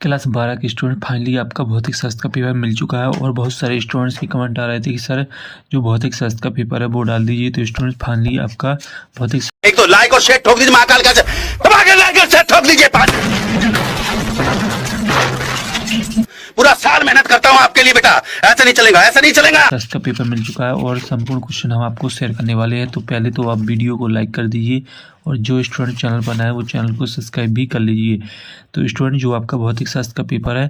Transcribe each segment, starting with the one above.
Class 12 के student finally आपका भौतिक शास्त्र का पेपर मिल चुका है और बहुत सारे स्टूडेंट्स की कमेंट आ रहे थे कि सर जो भौतिक शास्त्र का पेपर है वो डाल दीजिए। तो स्टूडेंट फाइनली आपका भौतिक एक तो लाइक और शेयर ठोक दीजिए, महाकाल का लाइक और शेयर ठोक दीजिए। पूरा साल मेहनत करता हूँ आपके लिए बेटा, ऐसा नहीं चलेगा, ऐसा नहीं चलेगा। शास्त्र का पेपर मिल चुका है और संपूर्ण क्वेश्चन हम आपको शेयर करने वाले हैं। तो पहले तो आप वीडियो को लाइक कर दीजिए और जो स्टूडेंट चैनल पर नया है वो चैनल को सब्सक्राइब भी कर लीजिए। तो स्टूडेंट जो आपका भौतिक शास्त्र का पेपर है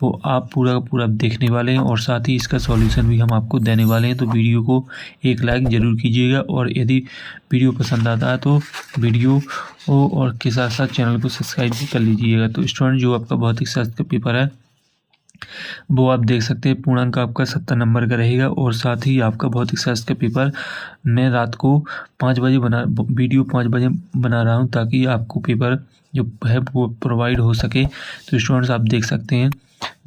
वो आप पूरा का पूरा देखने वाले हैं और साथ ही इसका सॉल्यूशन भी हम आपको देने वाले हैं। तो वीडियो को एक लाइक ज़रूर कीजिएगा और यदि वीडियो पसंद आता है तो वीडियो और के साथ साथ चैनल को सब्सक्राइब भी कर लीजिएगा। तो स्टूडेंट जो आपका भौतिक शास्त्र का पेपर है वो आप देख सकते हैं पूर्णांक आपका 70 नंबर का रहेगा और साथ ही आपका भौतिक शास्त्र का पेपर मैं रात को 5 बजे वीडियो 5 बजे बना रहा हूं ताकि आपको पेपर जो है वो प्रोवाइड हो सके। तो स्टूडेंट्स आप देख सकते हैं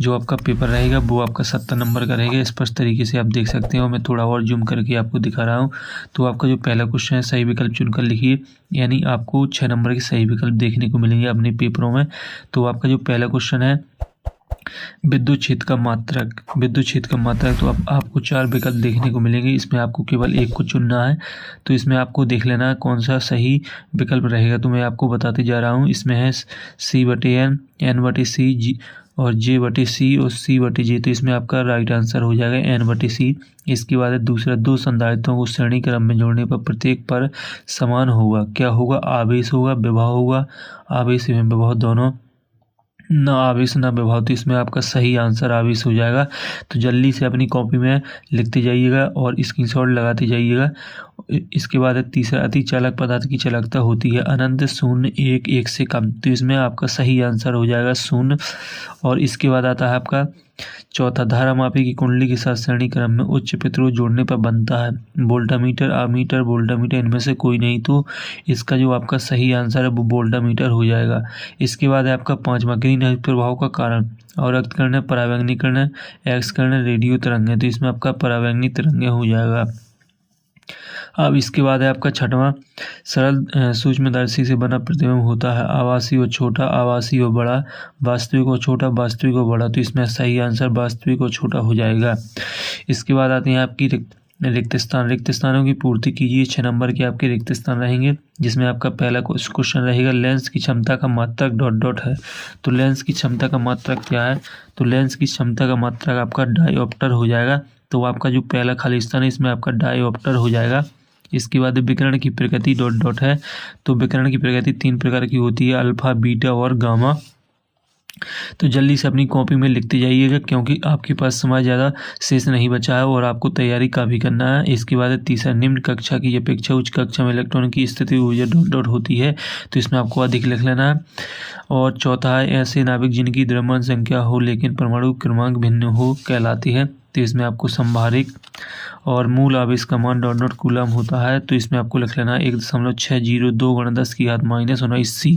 जो आपका पेपर रहेगा वो आपका 70 नंबर का रहेगा, स्पष्ट तरीके से आप देख सकते हैं और मैं थोड़ा और जूम करके आपको दिखा रहा हूँ। तो आपका जो पहला क्वेश्चन है सही विकल्प चुनकर लिखिए, यानी आपको 6 नंबर के सही विकल्प देखने को मिलेंगे अपने पेपरों में। तो आपका जो पहला क्वेश्चन है विद्युत क्षेत्र का मात्रक तो अब आपको 4 विकल्प देखने को मिलेंगे, इसमें आपको केवल एक को चुनना है। तो इसमें आपको देख लेना है कौन सा सही विकल्प रहेगा। तो मैं आपको बताते जा रहा हूँ, इसमें है C/N, N/C, G और J/C और C/J। तो इसमें आपका राइट आंसर हो जाएगा N/C। इसके बाद दूसरा, दो संधारित्रों को श्रेणी क्रम में जोड़ने पर प्रत्येक पर समान होगा, क्या होगा? आवेश होगा, विभव होगा। आवेश एवं विभव दोनों, ना आवेश ना विभव। तो इसमें आपका सही आंसर आवेश हो जाएगा। तो जल्दी से अपनी कॉपी में लिखते जाइएगा और स्क्रीनशॉट लगाते जाइएगा। इसके बाद तीसरा, अति चालक पदार्थ की चालकता होती है अनंत, शून्य, 1, 1 से कम। तो इसमें आपका सही आंसर हो जाएगा 0। और इसके बाद आता है आपका चौथा, धारामापी की कुंडली के साथ श्रेणी क्रम में उच्च प्रतिरोध जोड़ने पर बनता है वोल्टामीटर, आमीटर, वोल्टामीटर, इनमें से कोई नहीं। तो इसका जो आपका सही आंसर है वो वोल्टामीटर हो जाएगा। इसके बाद है आपका 5वां, ग्रीन हाउस प्रभाव का कारण और रक्तकर्ण, परावैंगनीकरण, एक्स कर्ण, रेडियो तरंगें। तो इसमें आपका परावैंगनी तरंगें हो जाएगा। अब इसके बाद है आपका 6वां, सरल सूक्ष्मदर्शी से बना प्रतिबिंब होता है आभासी और छोटा, आभासी और बड़ा, वास्तविक और छोटा, वास्तविक और बड़ा। तो इसमें सही आंसर वास्तविक और छोटा हो जाएगा। इसके बाद आते हैं आपकी रिक्त स्थानों की पूर्ति कीजिए। 6 नंबर के आपके रिक्त स्थान रहेंगे, जिसमें आपका पहला क्वेश्चन रहेगा लेंस की क्षमता का मात्रक ... है। तो लेंस की क्षमता का मात्रक क्या है? तो लेंस की क्षमता का मात्रक आपका डायोप्टर हो जाएगा। तो आपका जो पहला खाली स्थान है इसमें आपका डायोप्टर हो जाएगा। इसके बाद विकिरण की प्रकृति ... है। तो विकिरण की प्रकृति 3 प्रकार की होती है, अल्फा, बीटा और गामा। तो जल्दी से अपनी कॉपी में लिखते जाइएगा क्योंकि आपके पास समय ज़्यादा शेष नहीं बचा है और आपको तैयारी काफ़ी करना है। इसके बाद तीसरा, निम्न कक्षा की अपेक्षा उच्च कक्षा में इलेक्ट्रॉन की स्थिति ऊर्जा ... होती है। तो इसमें आपको अधिक लिख लेना है। और चौथा है, ऐसे नाभिक जिनकी द्रव्यमान संख्या हो लेकिन परमाणु क्रमांक भिन्न हो कहलाती है। तो इसमें आपको संभारिक और मूल आवेश का मान ... कूलम होता है। तो इसमें आपको लिख लेना 1.602 × 10⁻⁹ C।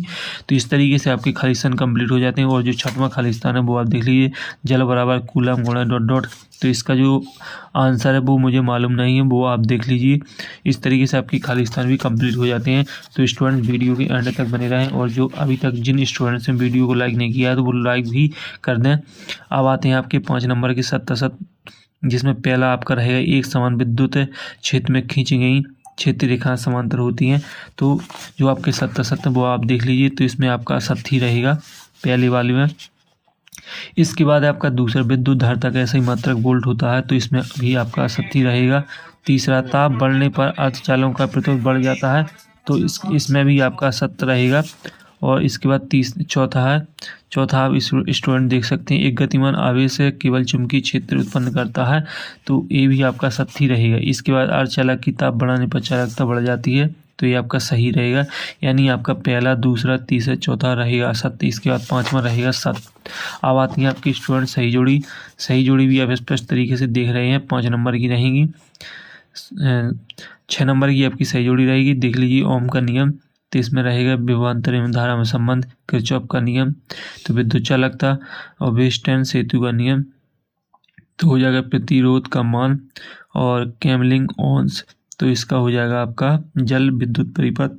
तो इस तरीके से आपके खाली स्थान कंप्लीट हो जाते हैं। और जो 6वां खाली स्थान है वो आप देख लीजिए, जल बराबर कूलम गुणा ... तो इसका जो आंसर है वो मुझे मालूम नहीं है, वो आप देख लीजिए। इस तरीके से आपके खाली स्थान भी कंप्लीट हो जाते हैं। तो स्टूडेंट वीडियो के एंड तक बने रहें और जो अभी तक जिन स्टूडेंट्स ने वीडियो को लाइक नहीं किया है तो वो लाइक भी कर दें। अब आते हैं आपके 5 नंबर के सत्ता, जिसमें पहला आपका रहेगा एक समान विद्युत क्षेत्र में खींची गई क्षेत्रीय रेखा समांतर होती हैं। तो जो आपके सत्ता वो आप देख लीजिए। तो इसमें आपका 70 रहेगा पहले वाले में। इसके बाद आपका दूसरा, विद्युत धारिता का ऐसा ही मात्रक वोल्ट होता है। तो इसमें भी आपका 70 रहेगा। तीसरा, ताप बढ़ने पर अर्धचालकों का प्रतिरोध बढ़ जाता है। तो इसमें भी आपका 70 रहेगा। और इसके बाद चौथा आप स्टूडेंट देख सकते हैं, एक गतिमान आवेश है केवल चुंबकीय क्षेत्र उत्पन्न करता है। तो ये भी आपका 70 रहेगा। इसके बाद अर्धचालक की ताप बढ़ाने पर चालकता बढ़ जाती है। तो ये आपका सही रहेगा, यानी आपका पहला, दूसरा, तीसरा, चौथा रहेगा 70। इसके बाद 5वां रहेगा 7। अब आती है आपकी स्टूडेंट सही जोड़ी भी आप स्पष्ट तरीके से देख रहे हैं 5 नंबर की रहेंगी। 6 नंबर की आपकी सही जोड़ी रहेगी, देख लीजिए। ओम का नियम, तो इसमें रहेगा विभवांतर एवं धारा में संबंध, किरचॉफ का नियम, तो विद्युत चालकता और वेस्टर्न सेतु का नियम, तो हो जाएगा प्रतिरोध का मान और कैमलिंग ओंस। तो इसका हो जाएगा आपका जल विद्युत परिपथ,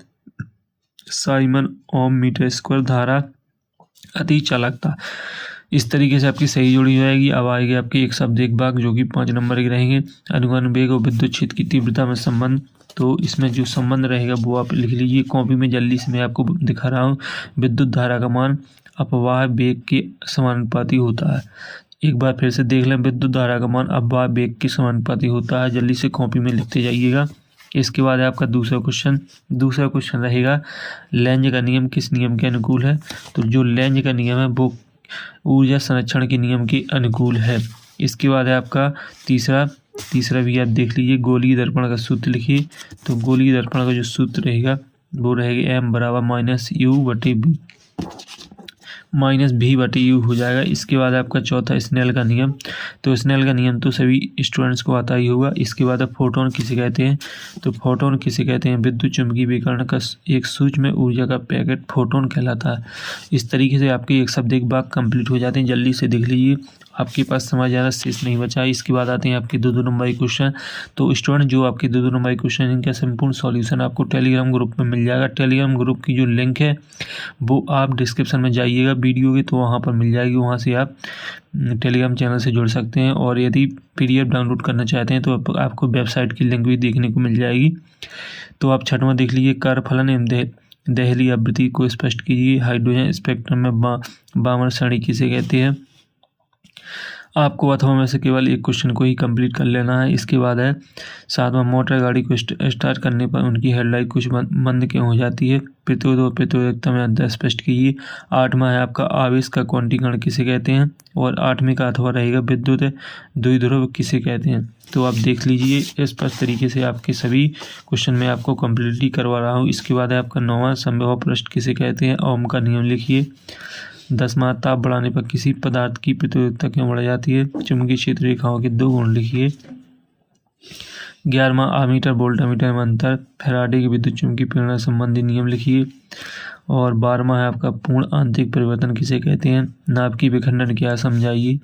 साइमन ओम मीटर स्क्वायर, धारा, अति चालकता। इस तरीके से आपकी सही जोड़ी हो जाएगी। अब आएगी आपके एक शब्द एक वाक्य जो कि 5 नंबर के रहेंगे। अनुगामी वेग और विद्युत क्षेत्र की तीव्रता में संबंध, तो इसमें जो संबंध रहेगा वो आप लिख लीजिए कॉपी में। जल्दी से मैं आपको दिखा रहा हूँ। विद्युत धारा का मान अपवाह वेग के समानुपाती होता है। एक बार फिर से देख लें, विद्युत धारा का मान अपवाह वेग के समानुपाती होता है। जल्दी से कॉपी में लिखते जाइएगा। इसके बाद है आपका दूसरा क्वेश्चन रहेगा लेंज का नियम किस नियम के अनुकूल है। तो जो लेंज का नियम है वो ऊर्जा संरक्षण के नियम के अनुकूल है। इसके बाद है आपका तीसरा भी आप देख लीजिए। गोलीय दर्पण का सूत्र लिखिए। तो गोलीय दर्पण का जो सूत्र रहेगा वो रहेगा m बराबर माइनस भी बटे यू हो जाएगा। इसके बाद आपका चौथा स्नेल का नियम। तो स्नेल का नियम तो सभी स्टूडेंट्स को आता ही होगा। इसके बाद फोटोन किसे कहते हैं। तो फोटोन किसे कहते हैं, विद्युत चुम्बकीय विकिरण का एक सूक्ष्म ऊर्जा का पैकेट फोटोन कहलाता है। इस तरीके से आपके एक शब्द एक वाक्य कंप्लीट हो जाते हैं। जल्दी से देख लीजिए, आपके पास समय ज़्यादा शेष नहीं बचा है। इसके बाद आते हैं आपके 2-2 नंबर के क्वेश्चन। तो स्टूडेंट जो आपके 2-2 नंबर के क्वेश्चन इनका संपूर्ण सॉल्यूशन आपको टेलीग्राम ग्रुप में मिल जाएगा। टेलीग्राम ग्रुप की जो लिंक है वो आप डिस्क्रिप्शन में जाइएगा वीडियो के, तो वहाँ पर मिल जाएगी। वहाँ से आप टेलीग्राम चैनल से जुड़ सकते हैं। और यदि PDF डाउनलोड करना चाहते हैं तो आपको वेबसाइट की लिंक भी देखने को मिल जाएगी। तो आप छठवां देख लीजिए, कार्यफलन एवं दहली आवृत्ति को स्पष्ट कीजिए। हाइड्रोजन स्पेक्ट्रम में बामर श्रेणी किसे कहते हैं। आपको अथवा में से केवल एक क्वेश्चन को ही कंप्लीट कर लेना है। इसके बाद है सातवां, मोटर गाड़ी को स्टार्ट करने पर उनकी हेडलाइट कुछ मंद क्यों हो जाती है। प्रतिरोध और प्रतिरोधकता में अंतर स्पष्ट कीजिए। 8वां है आपका आवेश का क्वांटीकरण किसे कहते हैं। और 8वें का अथवा रहेगा विद्युत द्विध्रुव किसे कहते हैं। तो आप देख लीजिए, स्पष्ट तरीके से आपके सभी क्वेश्चन मैं आपको कम्प्लीटली करवा रहा हूँ। इसके बाद है आपका 9वां, संभव पृष्ठ किसे कहते हैं। ओम का नियम लिखिए। 10वां, ताप बढ़ाने पर किसी पदार्थ की प्रतिरोधकता क्यों बढ़ जाती है। चुंबकीय क्षेत्र रेखाओं के 2 गुण लिखिए। 11वां, आमीटर वोल्टमीटर में अंतर। फैराडे के विद्युत चुम्बकीय प्रेरणा संबंधी नियम लिखिए। और 12वां है आपका पूर्ण आंतरिक परिवर्तन किसे कहते हैं। नाभ की विखंडन क्या समझाइए।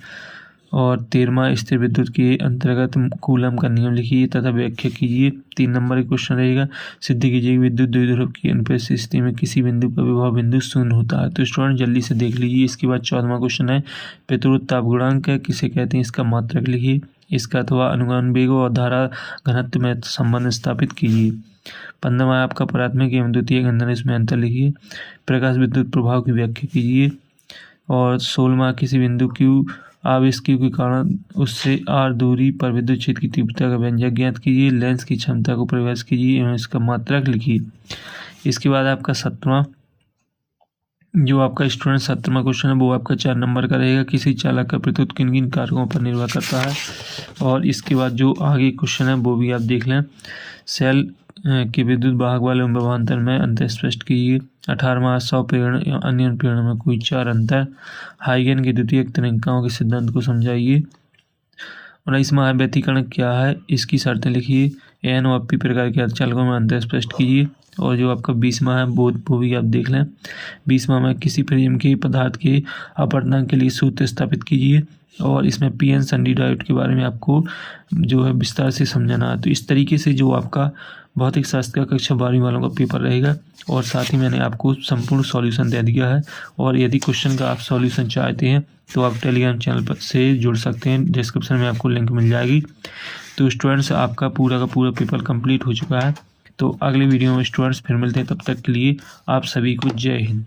और 13वां, स्थिर विद्युत के अंतर्गत कूलम का नियम लिखिए तथा व्याख्या कीजिए। 3 नंबर का क्वेश्चन रहेगा, सिद्ध कीजिए कि विद्युत द्विध्रुव की अनुप्रस्थ स्थिति में किसी बिंदु पर विभव बिंदु शून्य होता है। तो स्टूडेंट जल्दी से देख लीजिए। इसके बाद 14वां क्वेश्चन है, प्रतिरोध ताप गुणांक किसे कहते हैं, इसका मात्रक लिखिए। इसका अथवा अनुगामी वेग और धारा घनत्व में संबंध स्थापित कीजिए। 15वां आपका प्राथमिक एवं द्वितीयक ईंधन, इसमें अंतर लिखिए। प्रकाश विद्युत प्रभाव की व्याख्या कीजिए। और 16वां, किसी बिंदु Q आवेश Q के कारण उससे r दूरी पर विद्युत क्षेत्र की तीव्रता का व्यंजक ज्ञात कीजिए। लेंस की क्षमता को परिभाषित कीजिए एवं इसका मात्रक लिखिए। इसके बाद आपका 7वां, जो आपका स्टूडेंट 17वां क्वेश्चन है वो आपका 4 नंबर का रहेगा। किसी चालक का प्रतिरोध किन किन कारकों पर निर्भर करता है। और इसके बाद जो आगे क्वेश्चन है वो भी आप देख लें। सेल के विद्युत वाहक वाले विभवांतर में अंतर स्पष्ट कीजिए। 18वां, स्वप्रेरण एवं अन्य प्रेरण में कोई 4 अंतर। हाइगन की द्वितीयक तरंगिकाओं के सिद्धांत को समझाइए। 19वां, व्यतिकरण क्या है, इसकी शर्तें लिखिए। एन और पी प्रकार के अर्धचालकों में अंतर स्पष्ट कीजिए। और जो आपका 20वां है वो भी आप देख लें। 20वां में किसी प्रेम के पदार्थ के अपवर्तनांक के लिए सूत्र स्थापित कीजिए। और इसमें PN संडी डायोड के बारे में आपको जो है विस्तार से समझाना है। तो इस तरीके से जो आपका भौतिक शास्त्र का कक्षा 12वीं वालों का पेपर रहेगा। और साथ ही मैंने आपको संपूर्ण सॉल्यूशन दे दिया है। और यदि क्वेश्चन का आप सॉल्यूशन चाहते हैं तो आप टेलीग्राम चैनल पर से जुड़ सकते हैं। डिस्क्रिप्शन में आपको लिंक मिल जाएगी। तो स्टूडेंट्स, आपका पूरा का पूरा पेपर कंप्लीट हो चुका है। तो अगले वीडियो में स्टूडेंट्स फिर मिलते हैं। तब तक के लिए आप सभी को जय हिंद।